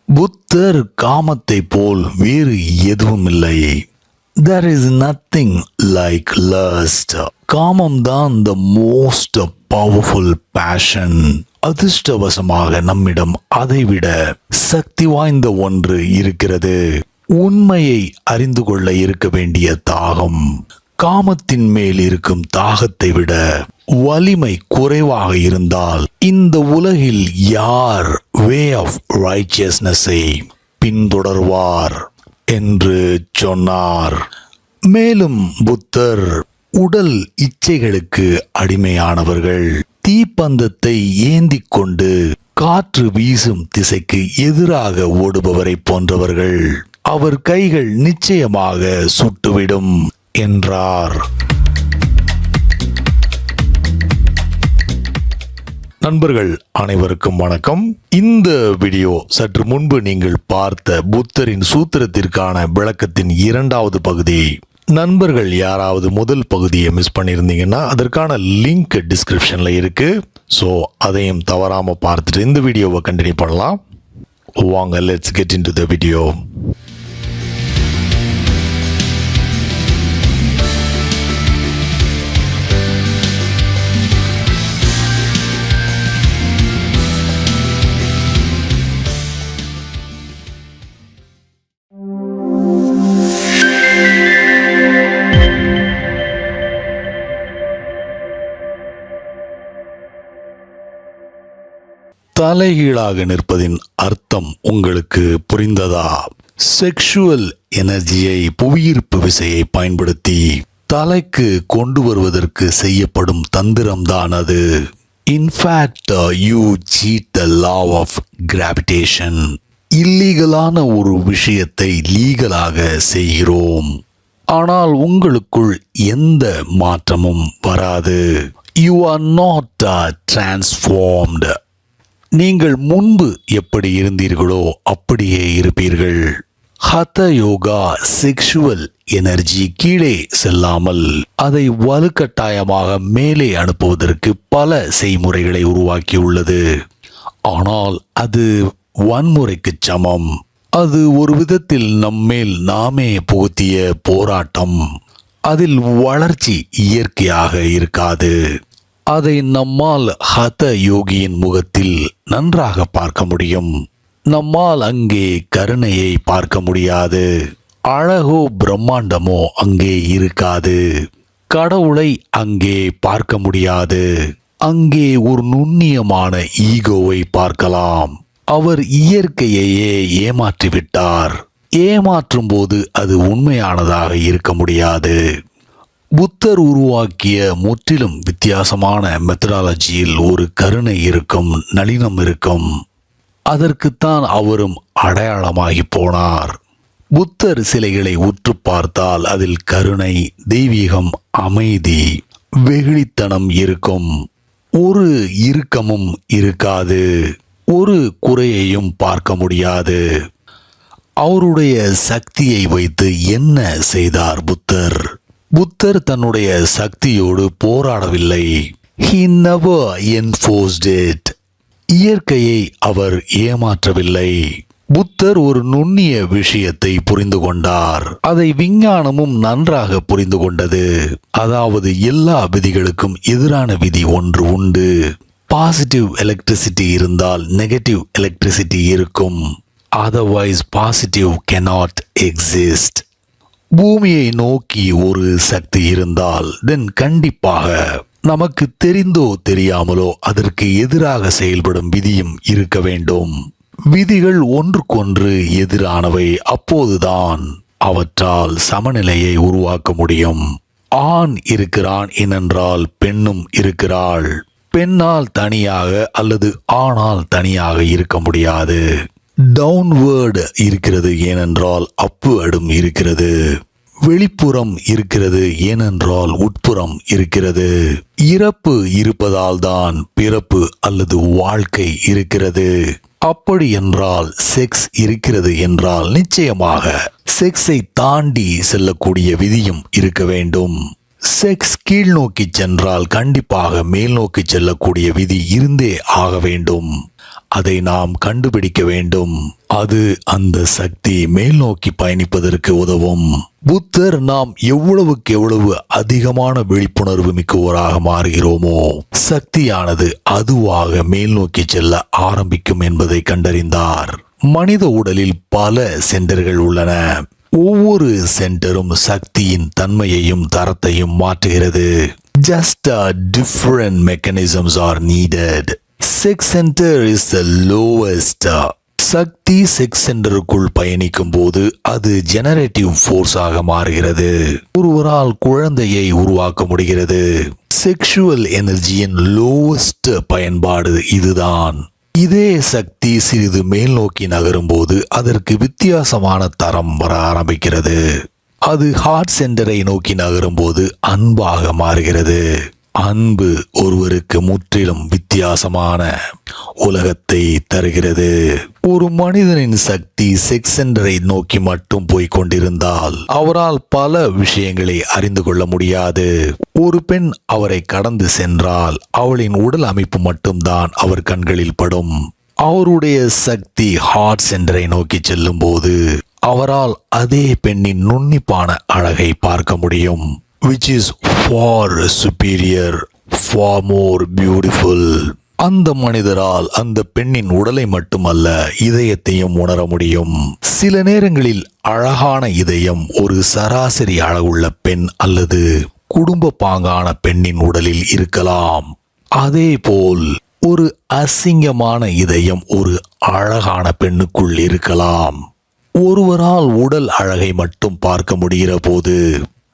புத்தர் காமத்தை போல் வேறு எதுவும் இல்லை. There is nothing like lust. காமம் தான் the most powerful passion. அதிர்ஷ்டவசமாக நம்மிடம் அதைவிட சக்தி வாய்ந்த ஒன்று இருக்கிறது. உண்மையை அறிந்து கொள்ள இருக்க வேண்டிய தாகம். காமத்தின் மேல் இருக்கும் தாகத்தை விட வலிமை குறைவாக இருந்தால் இந்த உலகில் யார் வே ஆஃப் ரைச்சியஸ்னஸை பின்தொடர்வார் என்று சொன்னார். மேலும் புத்தர் உடல் இச்சைகளுக்கு அடிமையானவர்கள், தீப்பந்தத்தை ஏந்தி கொண்டு காற்று வீசும் திசைக்கு எதிராக ஓடுபவரை போன்றவர்கள். அவர் கைகள் நிச்சயமாக சுட்டுவிடும் என்றார். நண்பர்கள் அனைவருக்கும் வணக்கம். இந்த வீடியோ சற்று முன்பு நீங்கள் பார்த்த புத்தரின் சூத்திரத்திற்கான விளக்கத்தின் இரண்டாவது பகுதி. நண்பர்கள் யாராவது முதல் பகுதியை மிஸ் பண்ணியிருந்தீங்கன்னா அதற்கான லிங்க் டிஸ்கிரிப்ஷன்ல இருக்கு. ஸோ அதையும் தவறாம பார்த்துட்டு இந்த வீடியோவை கண்டினியூ பண்ணலாம். வாங்க, let's get into the video. தலைகீழாக நிற்பதின் அர்த்தம் உங்களுக்கு புரிந்ததா? செக்ஷுவல் எனர்ஜியை, புவியீர்ப்பு விசையை பயன்படுத்தி தலைக்கு கொண்டு வருவதற்கு செய்யப்படும் தந்திரம்தான் அது. In fact you cheat the law of gravitation. இல்லீகலான ஒரு விஷயத்தை லீகலாக செய்கிறோம். ஆனால் உங்களுக்குள் எந்த மாற்றமும் வராது. You are not transformed. நீங்கள் முன்பு எப்படி இருந்தீர்களோ அப்படியே இருப்பீர்கள். ஹத யோகா செக்ஷுவல் எனர்ஜி கீழே செல்லாமல் அதை வலுக்கட்டாயமாக மேலே அனுப்புவதற்கு பல செய்முறைகளை உருவாக்கியுள்ளது. ஆனால் அது வன்முறைக்கு சமம். அது ஒரு விதத்தில் நம்மேல் நாமே புகுத்திய போராட்டம். அதில் வளர்ச்சி இயற்கையாக இருக்காது. அதை நம்மால் ஹத யோகியின் முகத்தில் நன்றாக பார்க்க முடியும். நம்மால் அங்கே கருணையை பார்க்க முடியாது. அழகோ பிரம்மாண்டமோ அங்கே இருக்காது. கடவுளை அங்கே பார்க்க முடியாது. அங்கே ஒரு நுண்ணியமான ஈகோவை பார்க்கலாம். அவர் இயற்கையையே ஏமாற்றிவிட்டார். ஏமாற்றும் போது அது உண்மையானதாக இருக்க முடியாது. புத்தர் உருவாக்கிய முற்றிலும் வித்தியாசமான மெத்தடாலஜியில் ஒரு கருணை இருக்கும், நளினம் இருக்கும். அதற்குத்தான் அவரும் அடையாளமாகி போனார். புத்தர் சிலைகளை உற்று பார்த்தால் அதில் கருணை, தெய்வீகம், அமைதி, வெகுளித்தனம் இருக்கும். ஒரு இறுக்கமும் இருக்காது. ஒரு குறையையும் பார்க்க முடியாது. அவருடைய சக்தியை வைத்து என்ன செய்தார் புத்தர்? புத்தர் தன்னுடைய சக்தியோடு போராடவில்லை. He never enforced it. இயற்கையை அவர் ஏமாற்றவில்லை. புத்தர் ஒரு நுண்ணிய விஷயத்தை புரிந்து கொண்டார். அதை விஞ்ஞானமும் நன்றாக புரிந்து கொண்டது. அதாவது எல்லா விதிகளுக்கும் எதிரான விதி ஒன்று உண்டு. பாசிட்டிவ் எலக்ட்ரிசிட்டி இருந்தால் நெகட்டிவ் எலக்ட்ரிசிட்டி இருக்கும். Otherwise positive cannot exist. பூமியை நோக்கி ஒரு சக்தி இருந்தால் தென் கண்டிப்பாக நமக்கு தெரிந்தோ தெரியாமலோ அதற்கு எதிராக செயல்படும் விதியும் இருக்க வேண்டும். விதிகள் ஒன்றுக்கொன்று எதிரானவை. அப்போதுதான் அவற்றால் சமநிலையை உருவாக்க முடியும். ஆண் இருக்கிறான் ஏனென்றால் பெண்ணும் இருக்கிறாள். பெண்ணால் தனியாக அல்லது ஆணால் தனியாக இருக்க முடியாது. டவுன்வேர்டு இருக்கிறது ஏனென்றால் அப்வேர்டும் இருக்கிறது. வெளிப்புறம் இருக்கிறது ஏனென்றால் உட்புறம் இருக்கிறது. இறப்பு இருப்பதால் தான் பிறப்பு அல்லது வாழ்க்கை இருக்கிறது. அப்படி என்றால் செக்ஸ் இருக்கிறது என்றால் நிச்சயமாக செக்ஸை தாண்டி செல்லக்கூடிய விதியும் இருக்க வேண்டும். செக்ஸ் கீழ் நோக்கி சென்றால் கண்டிப்பாக மேல் நோக்கி செல்லக்கூடிய விதி இருந்தே ஆக வேண்டும். அதை நாம் கண்டுபிடிக்க வேண்டும். அது அந்த சக்தி மேல் நோக்கி பயணிப்பதற்கு உதவும். புத்தர் நாம் எவ்வளவுக்கு எவ்வளவு அதிகமான விழிப்புணர்வு மிக்கவராக மாறுகிறோமோ சக்தியானது அதுவாக மேல் நோக்கி செல்ல ஆரம்பிக்கும் என்பதை கண்டறிந்தார். மனித உடலில் பல சென்டர்கள் உள்ளன. ஒவ்வொரு சென்டரும் சக்தியின் தன்மையையும் தரத்தையும் மாற்றுகிறது. Just different mechanisms are needed. Sex center is the lowest. சக்தி செக்ஸ் சென்டருக்குள் பயணிக்கும் போது அது ஜெனரேட்டிவ் ஃபோர்ஸாக மாறுகிறது. ஒருவரால் குழந்தையை உருவாக்க முடிகிறது. செக்ஷுவல் எனர்ஜியின் லோவஸ்ட் பயன்பாடு இதுதான். இதே சக்தி சிறிது மேல் நோக்கி நகரும் போது அதற்கு வித்தியாசமான தரம் வர ஆரம்பிக்கிறது. அது ஹார்ட் சென்டரை நோக்கி நகரும் போது அன்பாக மாறுகிறது. அன்பு ஒருவருக்கு முற்றிலும் வித்தியாசமான உலகத்தை தருகிறது. ஒரு மனிதனின் சக்தி செக்ஸ் சென்டரை நோக்கி மட்டும் போய்க் கொண்டிருந்தால் அவரால் பல விஷயங்களை அறிந்து கொள்ள முடியாது. ஒரு பெண் அவரை கடந்து சென்றால் அவளின் உடல் அமைப்பு மட்டும்தான் அவர் கண்களில் படும். அவருடைய சக்தி ஹார்ட் சென்டரை நோக்கி செல்லும் போது அவரால் அதே பெண்ணின் நுண்ணிப்பான அழகை பார்க்க முடியும். Which is far superior, far more beautiful. அந்த மனிதரால் அந்த பெண்ணின் உடலை மட்டுமல்ல இதயத்தையும் உணர முடியும். சில நேரங்களில் அழகான இதயம் ஒரு சராசரி அழகுள்ள பெண் அல்லது குடும்ப பாங்கான பெண்ணின் உடலில் இருக்கலாம். அதேபோல் ஒரு அசிங்கமான இதயம் ஒரு அழகான பெண்ணுக்குள் இருக்கலாம். ஒருவரால் உடல் அழகை மட்டும் பார்க்க முடிகிற போது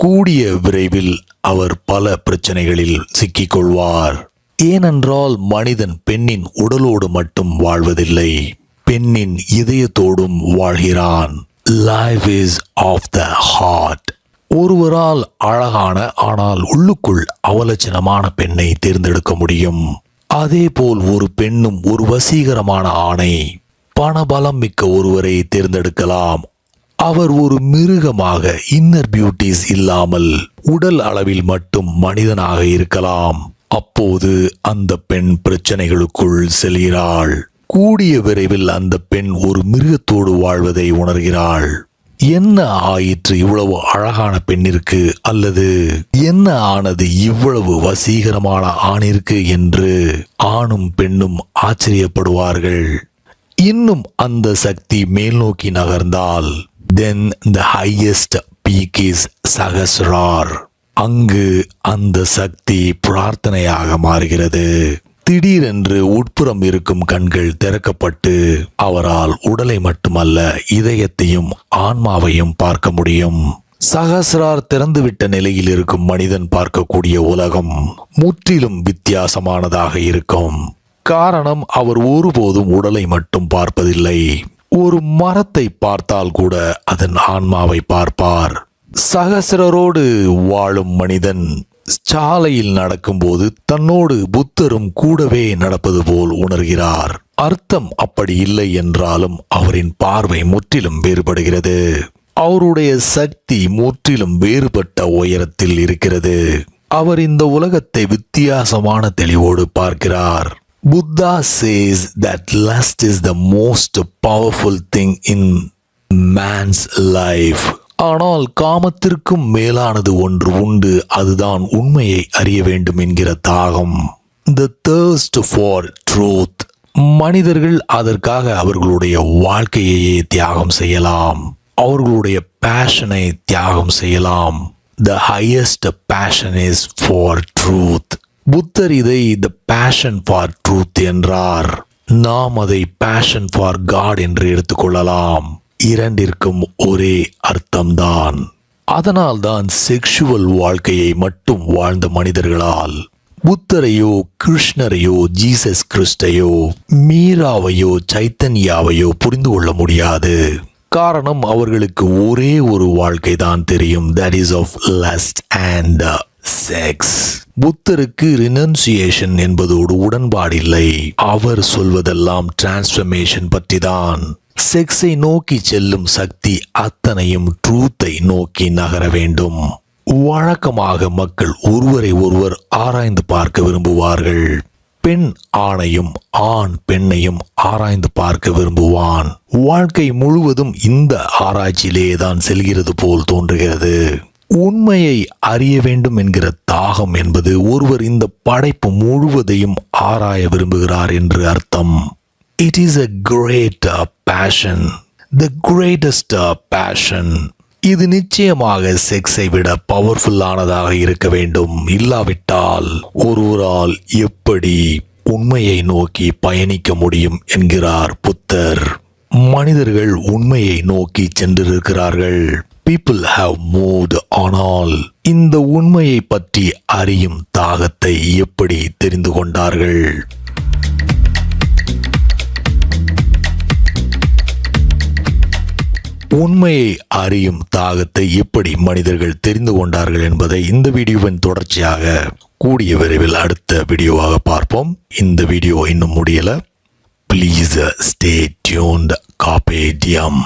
கூடிய விரைவில் அவர் பல பிரச்சனைகளில் சிக்கிக் கொள்வார். ஏனென்றால் மனிதன் பெண்ணின் உடலோடு மட்டும் வாழ்வதில்லை, பெண்ணின் இதயத்தோடும் வாழ்கிறான். Life is of the heart. ஒருவரால் அழகான ஆனால் உள்ளுக்குள் அவலட்சணமான பெண்ணை தேர்ந்தெடுக்க முடியும். அதேபோல் ஒரு பெண்ணும் ஒரு வசீகரமான ஆணை, பணபலம் மிக்க ஒருவரை தேர்ந்தெடுக்கலாம். அவர் ஒரு மிருகமாக இன்னர் பியூட்டிஸ் இல்லாமல் உடல் அளவில் மட்டும் மனிதனாக இருக்கலாம். அப்போது அந்த பெண் பிரச்சனைகளுக்குள் செல்கிறாள். கூடிய விரைவில் அந்த பெண் ஒரு மிருகத்தோடு வாழ்வதை உணர்கிறாள். என்ன ஆயிற்று இவ்வளவு அழகான பெண்ணிற்கு, அல்லது என்ன ஆனது இவ்வளவு வசீகரமான ஆணிற்கு என்று ஆணும் பெண்ணும் ஆச்சரியப்படுவார்கள். இன்னும் அந்த சக்தி மேல் நோக்கி நகர்ந்தால் then the highest peak is Sahasrar. அங்கு அந்த சக்தி பிரார்த்தனையாக மாறுகிறது. திடீரென்று உட்புறம் இருக்கும் கண்கள் திறக்கப்பட்டு அவரால் உடலை மட்டுமல்ல இதயத்தையும் ஆன்மாவையும் பார்க்க முடியும். சகஸ்ரார் திறந்துவிட்ட நிலையில் இருக்கும் மனிதன் பார்க்கக்கூடிய உலகம் முற்றிலும் வித்தியாசமானதாக இருக்கும். காரணம், அவர் ஒருபோதும் உடலை மட்டும் பார்ப்பதில்லை. ஒரு மரத்தை பார்த்தால் கூட அதன் ஆன்மாவை பார்ப்பார். சகஸ்ரரோடு வாழும் மனிதன் சாலையில் நடக்கும்போது தன்னோடு புத்தரும் கூடவே நடப்பது போல் உணர்கிறார். அர்த்தம் அப்படி இல்லை என்றாலும் அவரின் பார்வை முற்றிலும் வேறுபடுகிறது. அவருடைய சக்தி முற்றிலும் வேறுபட்ட உயரத்தில் இருக்கிறது. அவர் இந்த உலகத்தை வித்தியாசமான தெளிவோடு பார்க்கிறார். Buddha says that lust is the most powerful thing in man's life. ஆனால் காமத்திற்கும் மேலானது ஒன்று உண்டு, அதுதான் உண்மையை அறிய வேண்டும் என்கிற தாகம். The thirst for truth. மனிதர்கள் அதற்காக அவர்களுடைய வாழ்க்கையையே தியாகம் செய்யலாம், அவர்களுடைய பேஷனை தியாகம் செய்யலாம். The highest passion is for truth. புத்தர் இதை the passion for truth என்றார். நாம் அதை passion for God என்று எடுத்துக்கொள்ளலாம். இரண்டிற்கும் ஒரே அர்த்தம்தான். அதனால்தான் செக்ஷுவல் வாழ்க்கையை மட்டும் வாழ்ந்த மனிதர்களால் புத்தரையோ கிருஷ்ணரையோ ஜீசஸ் கிறிஸ்டையோ மீராவையோ சைத்தன்யாவையோ புரிந்து கொள்ள முடியாது. காரணம், அவர்களுக்கு ஒரே ஒரு வாழ்க்கை தான் தெரியும், that is of lust and sex. புத்தருக்கு ரினன்சியேஷன் என்பதோடு உடன்பாடில்லை. அவர் சொல்வதெல்லாம் டிரான்ஸ்ஃபர்மேஷன் பற்றிதான். செக்ஸை நோக்கி செல்லும் சக்தி அத்தனையும் ட்ரூத்தை நோக்கி நகர வேண்டும். வழக்கமாக மக்கள் ஒருவரை ஒருவர் ஆராய்ந்து பார்க்க விரும்புவார்கள். பெண் ஆணையும் ஆண் பெண்ணையும் ஆராய்ந்து பார்க்க விரும்புவான். வாழ்க்கை முழுவதும் இந்த ஆராய்ச்சியிலே தான் செல்கிறது போல் தோன்றுகிறது. உண்மையை அறிய வேண்டும் என்கிற தாகம் என்பது ஒருவர் இந்த படைப்பு முழுவதையும் ஆராய விரும்புகிறார் என்று அர்த்தம். It is a great passion, the greatest passion. இது நிச்சயமாக செக்ஸை விட பவர்ஃபுல்லானதாக இருக்க வேண்டும். இல்லாவிட்டால் ஒருவரால் எப்படி உண்மையை நோக்கி பயணிக்க முடியும் என்கிறார் புத்தர். மனிதர்கள் உண்மையை நோக்கி சென்றிருக்கிறார்கள். People have moved on all. இந்த உண்மையை பற்றி அறியும் தாகத்தை எப்படி தெரிந்து கொண்டார்கள்? உண்மையை அறியும் தாகத்தை எப்படி மனிதர்கள் தெரிந்து கொண்டார்கள் என்பதை இந்த வீடியோவின் தொடர்ச்சியாக கூடிய விரைவில் அடுத்த வீடியோவாக பார்ப்போம். இந்த வீடியோ இன்னும் முடியல. Please stay tuned. Carpe Diem.